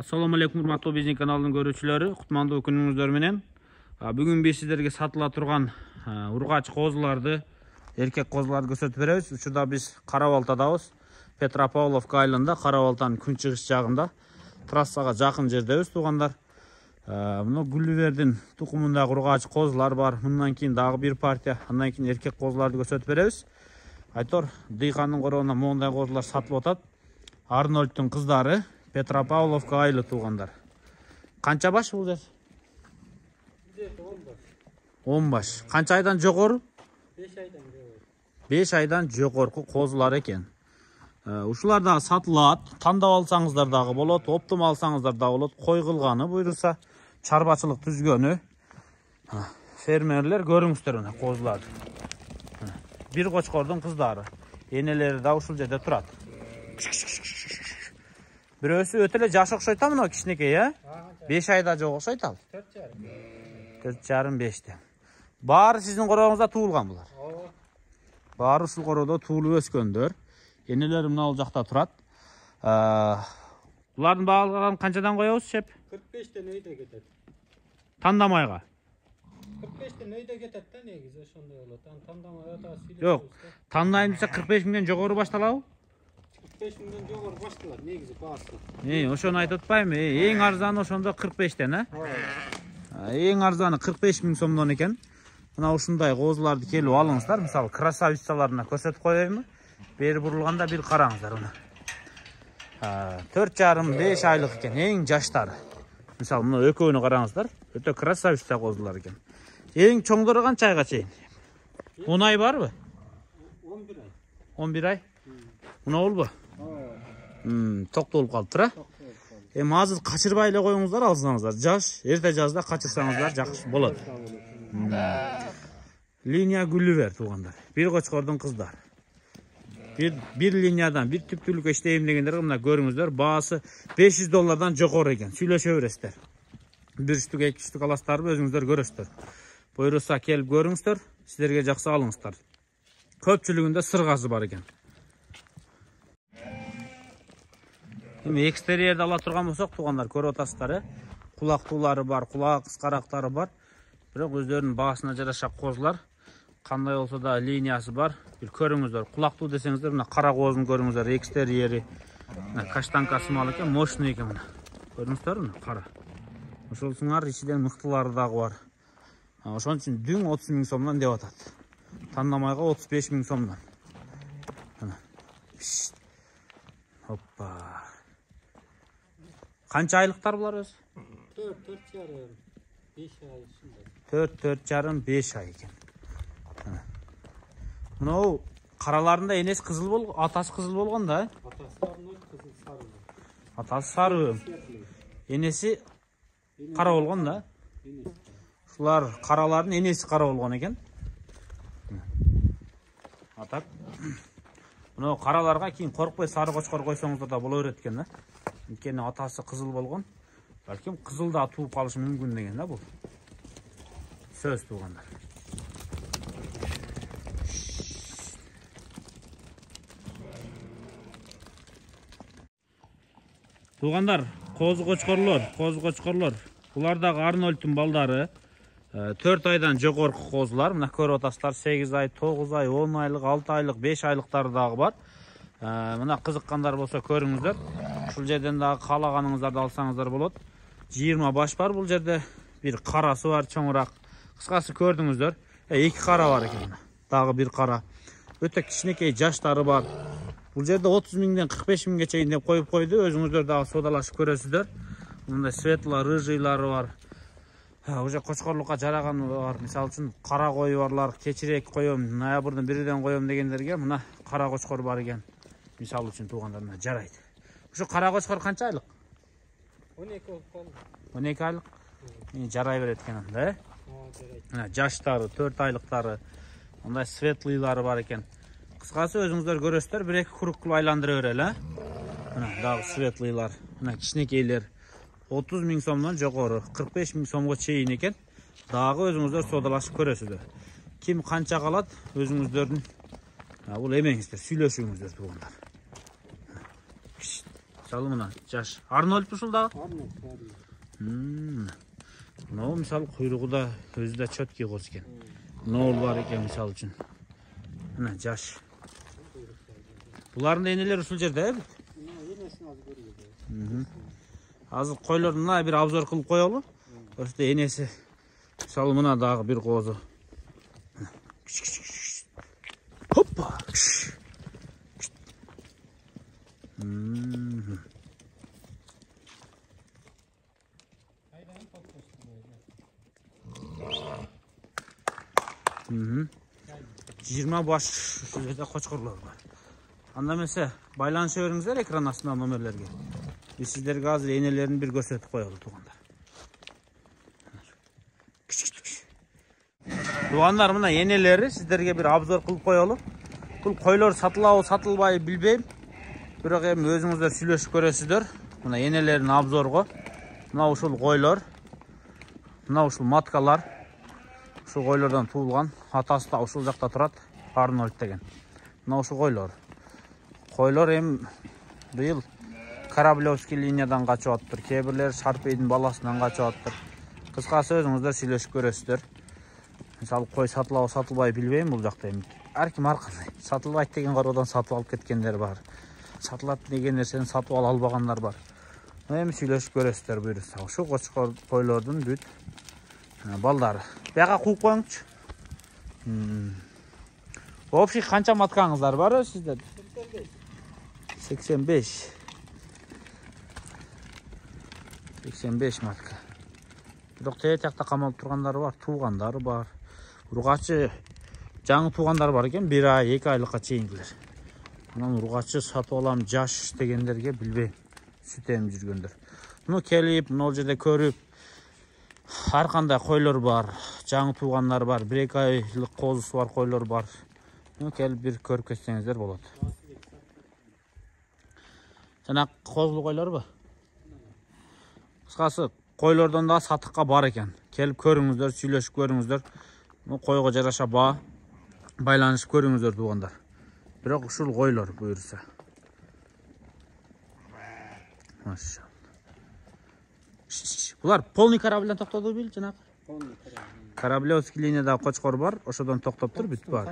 Assalamu alaikum урматтуу биздин каналдын көрүүчүлөрү, кутмандуу күнүңүздөр менен. Бүгүн биз сиздерге сатыла турган ургач козуларды, эркек козуларды көрсөтүп беребиз. Учурда биз Кара-Балтадабыз. Петропавловка айылында, Кара-Балтанын күнчыгыш жагында, трассага жакын жердебиз, туугандар. Мына Гүлүвердин тукумундагы ургач козулар бар. Мындан кийин дагы бир партия, андан кийин эркек козуларды көрсөтүп беребиз. Айтор, дыйкандын короонда мондай козулар сатылып атат. Арнольдтун кыздары. Петропавловка айылы туугандар. Канча баш бул жер? 10 баш. Канча айдан жогору? 5 айдан жогору. 5 айдан жогорку козулар экен. Ушулар дагы сатылат. Тандап алсаңыздар дагы болот, оптум алсаңыздар дагы болот. Кой кылганы буйруса, чарбачылык түзгөнү. Фермерлер көрүңүздөр мына козуларды. Бир кочкордун кыздары. Энелери да ушул жерде турат. Бирөөсү өтө эле жаш окшойт да мына кичинекей, 5 айда жок окшойт ал. 4,5-5те. Баары сиздин корооңузда туулган булар. Баары ушул короодо туулуп өскөндөр. Энелери мына бул жакта турат. Булардын бааларын канчадан коебуз, шеп? 45тен өйдө кетет. Тандамайга. 45тен өйдө кетет да негизи ошондой болот. Тандамай атасы. Жок, тандайын десе 45 миңден жогору башталабы? 45 миңден жогору башталат негизи баасы. Ошону айтып атпаймынбы? Эң арзаны ошондо 45тен, Эң арзаны 45 миң сомдон экен. Мына ушундай козуларды келип алыңыздар. Мисалы, красавицаларына көрсөтүп коеюнбу? Бери бурулганда бир караңыздар мына. 4,5-5 айлык экен, эң жаштары. Мисалы, мына экөөнү караңыздар. Өтө красавица козулар экен. Эң чоңдору канча айга чейин? 10 ай барбы? 11 ай. 11 ай? Мына болбу? Токтолуп калыптыр, азыр качырбай эле коюңуздар, алсаңыздар. Жаш, эрте жазда качырсаңыздар жакшы болот. Линия Гүлүвер туугандар. Бир кочкордун кыздары. Бир линиядан, бир түптүүлүккө иштейм дегендерге мына көрүңүздөр, баасы $500 жогору экен. Сүйлөшө бересиздер. Бир штук, эки штук аласыздарбы, өзүңүздөр көрөсүздөр. Буйруса келип көрүңүздөр, сиздерге жакшы алыңыздар. Көпчүлүгүндө сыргасы бар экен. Экстерьерди ала турган болсок, туугандар, көрүп атасыздар, кулактуулары бар, кулагы кыскарактары бар. Бирок өздөрүнүн баасына жараша козулар. Кандай болсо да линиясы бар. Бир көрүңүздөр. Кулактуу десеңиздер, мына кара козун көрүңүздөр, экстерьери. Мына каштанкасы мал экен, мощный экен мына. Көрүңүздөр, мына кара. Ошолсуңар ичиден мыктылары дагы бар. Ошон үчүн дүң 30 миң сомдон деп атат. Тандамайга 35 миң сомдон. Хоппа. Канча айлыктар булар өз? 4,5 ай. 4,5 ай экен. Мынау караларында энеси кызыл болгон, атасы кызыл болгон да? Атасы сары. Энеси кара болгон да? Ушулар каралардын энеси кара болгон экен. Атак. Мына караларга кийин коркпой сары кочкор койсоңуздар да боло берет экен да. Анткени атасы кызыл болгон. Балким кызыл да тууп калышы мүмкүн деген да бул. Сөз туугандар. Туугандар, козу кочкорлор. Булар дагы Арнольдтун балдары. 4 айдан жогорку козулар. Мына көрүп атасыздар, 8 ай, 9 ай, 10 айлык, 6 айлык, 5 айлыктары дагы бар. Мына кызыккандар болсо көрүңүздөр. Ушул жерден дагы каалаганыңыздарды алсаңыздар болот. 20 баш бар бул жерде. Бир карасы бар, чоңураак. Кыскасы көрдүңүздөр. 2 кара бар экен. Дагы бир кара. Өтө кичинекей жаштары бар. Бул жерде 30 миңден 45 миңге чейин деп коюп койду. Өзүңүздөр дагы содалашып көрөсүздөр. Мындай светло рыжыйлары бар. Уже кочкорлукка жараганы бар. Мисалы үчүн кара кою барлар, кечирээк коем, ноябрдын 1-ден коем дегендерге мына кара кочкор бар экен. Мисалы үчүн туугандар мына жарайт. Ушу кара кочкор канча айлык? 12 болуп калды. 12 айлык. Жарай берет экен анда, Мына жаштары, 4 айлыктары, мындай светлыйлары бар экен. Кыскасы өзүңүздөр көрөсүздөр, 1-2 круг кылып айландыра берели, Мына дагы светлыйлар, мына кичинекейлер. 30 миң сомдон жогору, 45 миң сомго чейин экен. Дагы өзүңүздөр содалашып көрөсүздөр. Ким канча калат, өзүңүздөрдүн бул эмеңиздер, сүйлөшүңүздөр туугандар. Мысалы мына жаш. Арнольд ушул дагы? Арнольд бар. Мынау мисалы куйругу да өзү да чөткий коз экен. Мынау бар экен мисалы үчүн. Мына жаш. Булардын энелери ушул жерде, э? Енесин азыр көргөзөбүз. Азыр койлордун мына бир обзор кылып коелу. Ошто энеси мисалы мына дагы бир козу. Hoppa. Жиырма баш ушул жерде кочкорлор бар. Анда эмесе байланыша бериңиздер экран астында номерлерге. Биз сиздерге азыр энелерин бир көрсөтүп коелу туугандар. Туугандар, мына энелери сиздерге бир обзор кылып коелу. Бул койлор сатылабы сатылбайбы билбейм. Бирок эми өзүңүздөр сүйлөшүп көрөсүздөр. Мына энелерин обзорго. Мына ушул койлор. Мына ушул маткалар. Ушул койлордон туулган. Атасы да ушул жакта турат. Арнольд деген. Мына ушул койлор. Койлор эми быйыл Кораблевский линиядан качып атыптыр. Кээ бирлери Шарпейдин баласынан качып атыптыр. Кыскасы өзүңүздөр сүйлөшүп көрөсүздөр. Мисалы кой сатылабы сатылбайбы билбейм бул жакта эми. Ар ким ар кандай. Сатылбайт деген кароодон сатып алып кеткендер бар. Сатылат деген нерсени сатып ала албагандар бар. Эми сүйлөшүп көрөсүздөр буюрса. Ушул кочкор койлордун бүт балдары. Бияка кууп коюңчу. Общий канча маткаңыздар бар сиздер? 85. 85 матка. Бирок тиякта камалып тургандары бар, туугандары бар. Ургачы жаңы туугандар бар экен, 1 ай, 2 айлыкка чейингилер. Анан ургачы сатып алам жаш дегендерге билбейм. Сүт эмип жүргөндөр. Муну келип, мына жерде көрүп, ар кандай койлор бар, жаңы туугандар бар, 1-2 айлык козусу бар койлор бар. Муну келип бир көрүп кетсеңиздер болот. Жана козулуу койлорбу? Кыскасы койлордон да сатыкка бар экен. Келип көрүңүздөр, сүйлөшүп көрүңүздөр. Бу койго жараша байланышып көрүңүздөр туугандар. Бирок ушул койлор буюрса. Машалла. Булар полный корабльдан токтоду бил жанагы? Полный корабль. Кораблевский линияда кочкор бар, ошодон токтоптур бүт бар.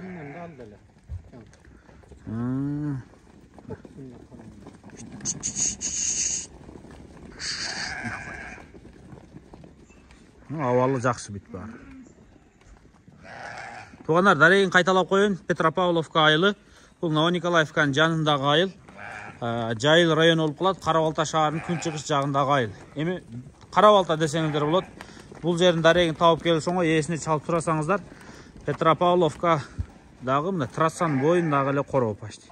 Абалы жакшы бүт бар. Туугандар, дарегин кайталап коеюн. Петропавловка айылы. Бул Новониколаевканын жанындагы айыл. Жайыл району болуп калат. Кара-Балта шаарынын күнчыгыш жагындагы айыл. Эми Кара-Балта десеңиздер болот. Бул жердин дарегин таап келсоңо эсине чалып турасаңыздар, Петропавловка дагы мына трассанын боюндагы эле короо почти.